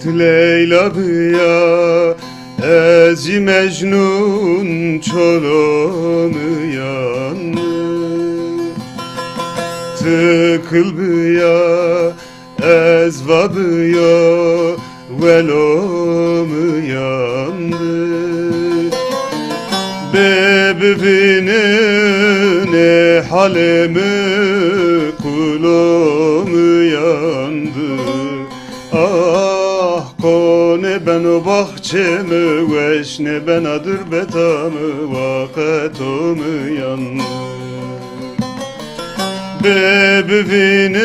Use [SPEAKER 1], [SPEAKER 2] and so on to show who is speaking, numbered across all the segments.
[SPEAKER 1] Leyla ya Ezi Mecnun çolomu yandı Tıkıl ya ezvabı ya velomu yandı Bebevinin halimi kulomu yandı Ah kone ben o bahçemi veşne ben adır betamı vakatomu yandı Bebevinin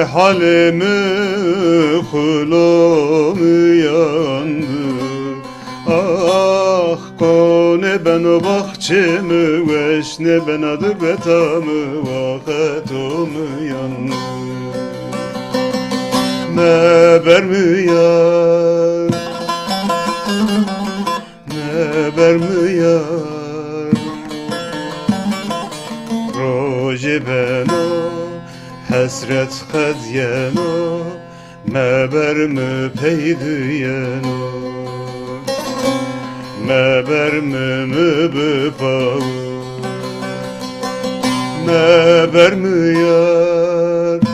[SPEAKER 1] halimi kulomu yandı Ah kone ben o bahçemi veşne ben adır betamı vakatomu yandı Neber mi yar Neber mi yar Roji beno Hasret kadyeno Meber mi peydiyeno Meber mi mübüpav Meber mi yar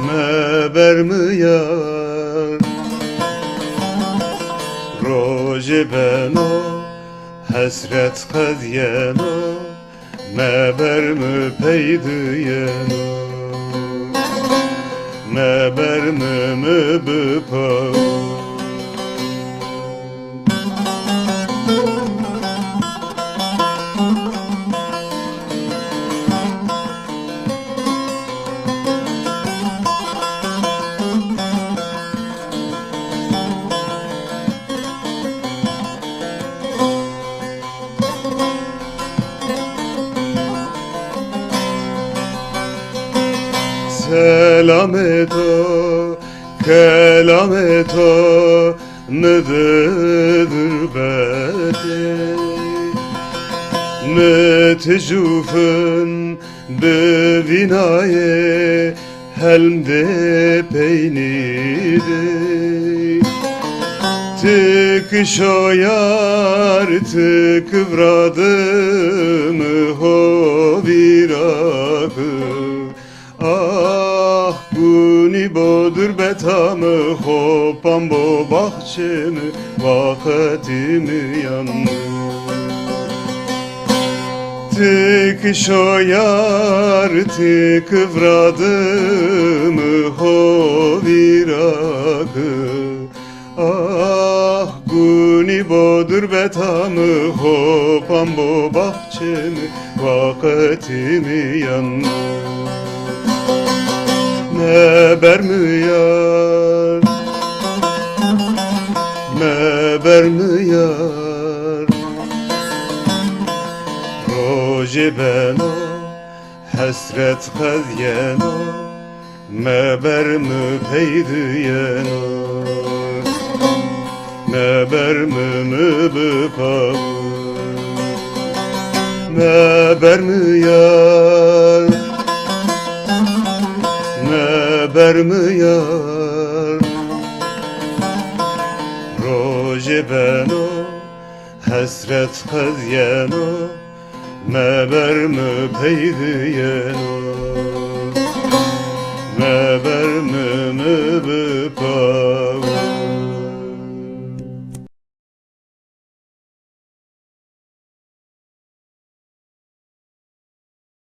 [SPEAKER 1] Meber mi yar Roji beno Hasret kadyeno Meber mi peydiyeno Meber mi mübüpav Selam et o, kelam et o, nedir beti Netecufun bevinaye helmde peynide Tık şoyar tık vradım ho virakı Ah guni bodur betamı hopam bo bahçemi vakatimi yandı Tık şoyar tık vradım ho virakı Ah guni bodur betamı hopam bo bahçemi vakatimi yandı Meber mi yar Meber mi yar Roji beno Hasret kadyeno Meber mi peydiyeno Meber mi mübüpav Meber mi yar Meber mi yar Roji beno Hasret kadyeno Meber mi peydiyeno Meber mi mübüpav